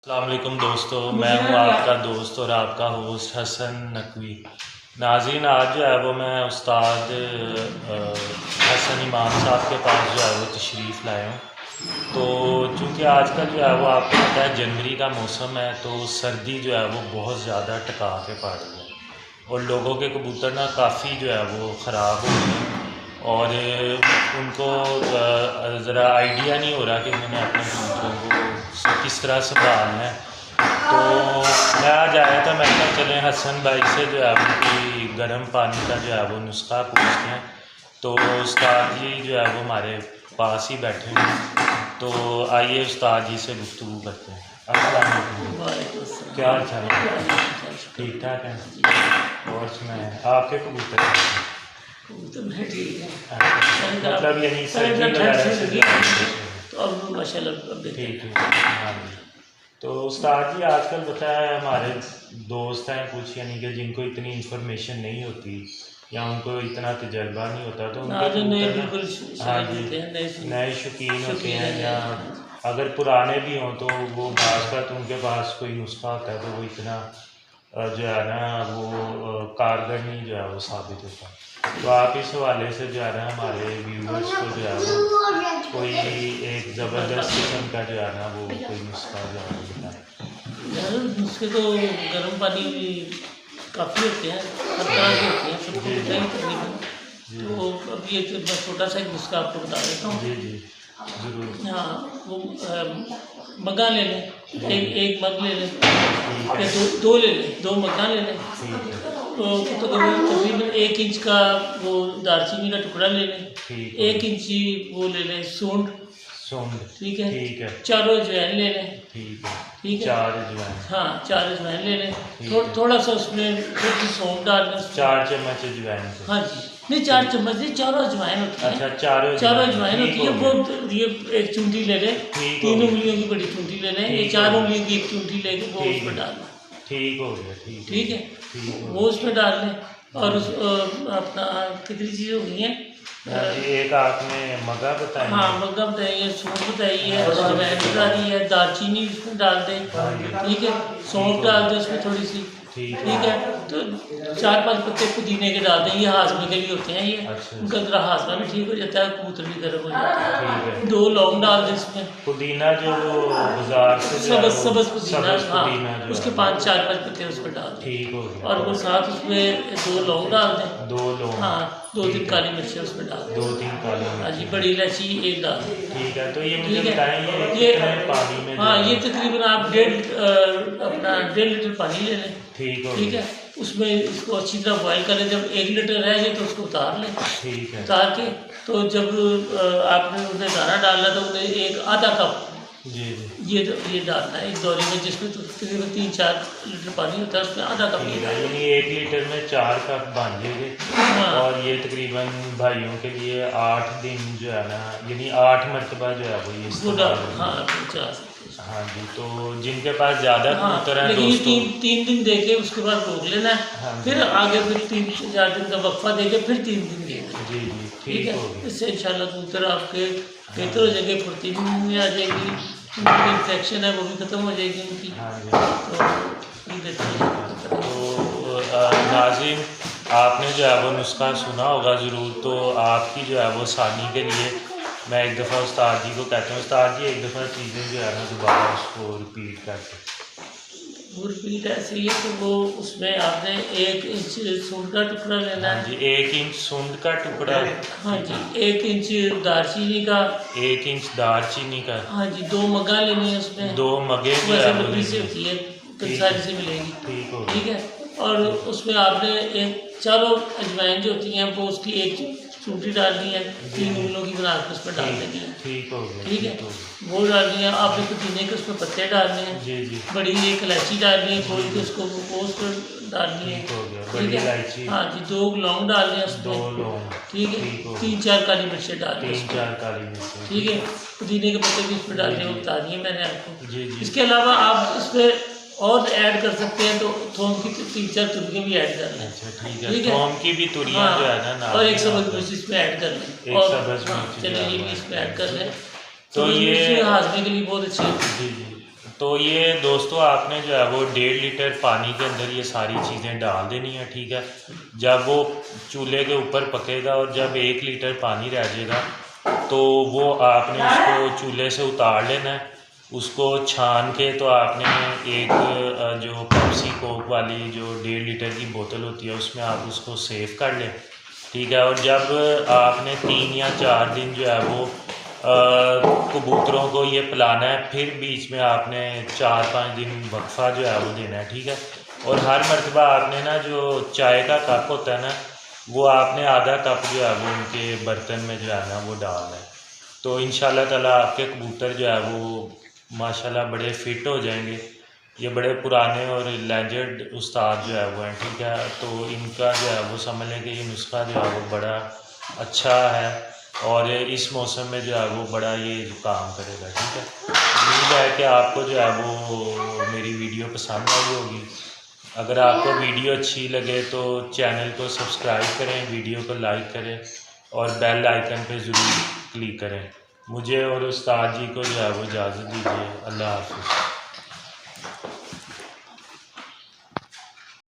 अस्सलाम वालेकुम दोस्तों, मैं हूं आपका दोस्त और आपका होस्ट हसन नकवी। नाज़रीन, आज जो है वो मैं उस्ताद हसन इमाम साहब के पास जो है वो तशरीफ़ लाया हूँ। तो चूँकि आजकल जो है वो आपको पता है जनवरी का मौसम है, तो सर्दी जो है वो बहुत ज़्यादा टका के पड़ रही है और लोगों के कबूतर ना काफ़ी जो है वो ख़राब हो गए हैं और उनको ज़रा आइडिया नहीं हो रहा कि उन्होंने अपने कबूतरों को किस तरह संभालना है। तो मैं आज आया था, मैं कहा चलें हसन भाई से जो है उनकी गर्म पानी का जो है वो नुस्खा पूछते हैं। तो उस्ताद जी जो है वो हमारे पास ही बैठे हैं, तो आइए उस्ताद जी से गुफ्तगू करते हैं। अस्सलाम वालेकुम, क्या हाल चाल है? ठीक ठाक है। और सुनाएं, आपके कबूतर कैसे हैं? तो मैं ठीक है। मतलब यानी सर्दी वगैरह से तो अब माशाल्लाह अब ठीक है। हाँ जी। तो उस्ताद जी आजकल बताया हमारे दोस्त हैं कुछ, यानी कि जिनको इतनी इंफॉर्मेशन नहीं होती या उनको इतना तजर्बा नहीं होता, तो उनके नए कबूतर बिल्कुल हाँ जी नए शौकीन होते हैं, या अगर पुराने भी हों तो वो बात उनके पास कोई नुस्खा होता है तो वो इतना जो है ना वो कारगर नहीं जो है वो साबित होता। तो आप इस हवाले से जो है ना हमारे व्यूवर्स को जो है वो कोई एक ज़बरदस्त किस्म का जो है ना वो कोई नुस्खा जो है वो बताएं। नुस्खे तो गर्म पानी भी काफ़ी होते हैं, हर तरह के होते हैं, सबको पता ही तकरीबन। तो अब ये तो मैं छोटा सा एक नुस्खा आपको बता देता हूँ। जी जी ज़रूर। हाँ, वो मग्गा ले लें, एक मग ले लें या दो ले लें, 2 मग्गा ले लें। तो तकरीबन 1 इंच का वो दालचीनी का टुकड़ा ले लें, 1 इंची वो ले लें सूंड, ठीक है, चारों अजवाइन ले लें, ठीक है, 4 अजवाइन, हाँ 4 अजवाइन ले लें, थोड़ा सा उसमें थोड़ी सी सौंफ डाल लें, 4 चम्मच अजवाइन। हाँ जी, नहीं 4 चम्मच नहीं, चारों अजवाइन होती है। अच्छा, चारों अजवाइन होती है। वो ये एक चुंडी ले लें, 3 उंगलियों की बड़ी चुंडी ले लें, ये 4 उंगलियों की एक चुंडी लेके वो उसमें डाल लें। ठीक हो गया। ठीक है, वो उसमें डाल लें। और उस अपना कितनी चीज़ें हो गई हैं? एक आपने मगा बताया। हाँ, मग्गा बताइए, सौंफ बताइए, अजवाइन बता दी है, दालचीनी उसमें डाल दें, ठीक है, सौंफ डाल दें उसमें थोड़ी सी, ठीक है, तो 4-5 पत्ते पुदीने के डाल दें। ये हाजमे के लिए होते हैं, ये उनका जरा हाजमा भी ठीक हो जाता है, कबूतर भी गर्म हो जाता है। 2 लौंग डाल दें इसमें, पुदीना जो बाजार से सबज पुदीना, हाँ उसके 4-5 पत्ते उसमें डाल दें, ठीक हो गया। और वो साथ उसमें 2 लौंग डाल दें, 2 लौंग, हाँ 2-3 काली मिर्चें उसमें डाल दें, 2-3 काली मिर्च, हाँ जी, बड़ी इलायची 1 डाल दें। ठीक है। तो ये मुझे ठीक बताएं है, ये कितने पानी में? हाँ, ये तकरीबन आप 1.5 लीटर पानी ले लें, ठीक है, उसमें इसको अच्छी तरह बॉयल कर लें। जब 1 लीटर रह जाए तो उसको उतार लें, ठीक है, उतार के तो जब आपने उसमें दाना डालना तो उन्हें एक आधा कप जी ये डालना है एक दौरी में, जिसमें तो तकरीबन 3-4 लीटर पानी होता है, उसमें आधा कप ये डालना है। यानी 1 लीटर में 4 कप बन जाएंगे। हाँ, और ये तकरीबन भाइयों के लिए 8 दिन जो है ना, यानी 8 मरतबा जो है वो ये हाँ 50। हाँ जी। तो जिनके पास ज़्यादा कबूतर हैं लेकिन दोस्तों, 3 दिन देके उसके बाद रोक लेना है, फिर आगे फिर 3-4 दिन का वक्फा देके फिर 3 दिन देना। जी ठीक है, हो गया। इससे इंशाल्लाह कबूतर आपके बेहतर हो जाएंगे, फुर्ती में आ जाएगी, उनकी इन्फेक्शन है वो भी ख़त्म हो जाएगी उनकी। हाँ जी। तो ये देखते हैं। तो नाज़रीन, आपने जो है वो नुस्खा सुना होगा ज़रूर। तो आपकी जो है वो आसानी के लिए मैं एक दफ़ा उस्ताद जी को कहता हूँ, उस्ताद जी एक दफ़ा चीज़ें जो है ना दोबारा उसको रिपीट करते। वो रिपीट ऐसे ही है कि वो उसमें आपने 1 इंच सूंड का टुकड़ा लेना है। हाँ जी, 1 इंच सूंड का टुकड़ा। हाँ जी, 1 इंच दालचीनी का, 1 इंच दालचीनी का। हाँ जी, 2 मग्गा लेनी है उसमें, 2 मगे जो वैसे है वो लकड़ी से होती है, कंसारी से मिलेगी, ठीक हो ठीक है। और उसमें आपने एक चारों अजवाइन जो होती हैं वो उसकी एक चूटी डालनी है, 3 उंगलियों की बना के उसमें डाल देनी है, ठीक हो गया। ठीक है, वो डालनी है। आपने पुदीने के उसमें पत्ते डालने हैं, जी बड़ी एक इलायची डालनी है, खोल के उसको पोस्ट डालनी है, ठीक है, हाँ जी, 2 लौंग डालने हैं उसमें, 2 लौंग, ठीक है, 3-4 काली मिर्चें डालनी है, 3-4 काली मिर्च, ठीक है, पुदीने के पत्ते भी उसमें डालने हैं, बता दिए मैंने आपको। जी। इसके अलावा आप इसमें और ऐड कर सकते हैं, तो थोम की 3-4 तुरियाँ भी ऐड कर लें। अच्छा, ठीक है। थोम की भी तुरियाँ जो है ना, और 1 सब्ज़ मिर्च इसमें ऐड कर लें, और चलिए ये भी इसमें ऐड कर लें। तो ये हाजमे के लिए बहुत अच्छी है। जी। तो ये दोस्तों आपने जो है वो 1.5 लीटर पानी के अंदर ये सारी चीज़ें डाल देनी है, ठीक है। जब वो चूल्हे के ऊपर पकेगा और जब 1 लीटर पानी रह जाएगा तो वो आपने उसको चूल्हे से उतार लेना है। उसको छान के तो आपने एक जो पेप्सी कोक वाली जो 1.5 लीटर की बोतल होती है उसमें आप उसको सेव कर लें, ठीक है। और जब आपने 3 या 4 दिन जो है वो कबूतरों को ये पिलाना है, फिर बीच में आपने 4-5 दिन वक्फा जो है वो देना है, ठीक है। और हर मर्तबा आपने ना जो चाय का कप होता है ना, वो आपने आधा कप जो है वो उनके बर्तन में जो है ना वो डालना है। तो इंशाल्लाह ताला आपके कबूतर जो है वो माशाल्लाह बड़े फिट हो जाएंगे। ये बड़े पुराने और लेजेंड उस्ताद जो है वो हैं, ठीक है। तो इनका जो है वो समझ लें कि ये नुस्खा जो है वो बड़ा अच्छा है और इस मौसम में जो है वो बड़ा ये काम करेगा, ठीक है। उम्मीद है कि आपको जो है वो मेरी वीडियो पसंद आई होगी। अगर आपको वीडियो अच्छी लगे तो चैनल को सब्सक्राइब करें, वीडियो को लाइक करें और बेल आइकन पे ज़रूर क्लिक करें। मुझे और उस्ताद जी को जो है वो इजाज़त दीजिए। अल्लाह हाफ़िज़।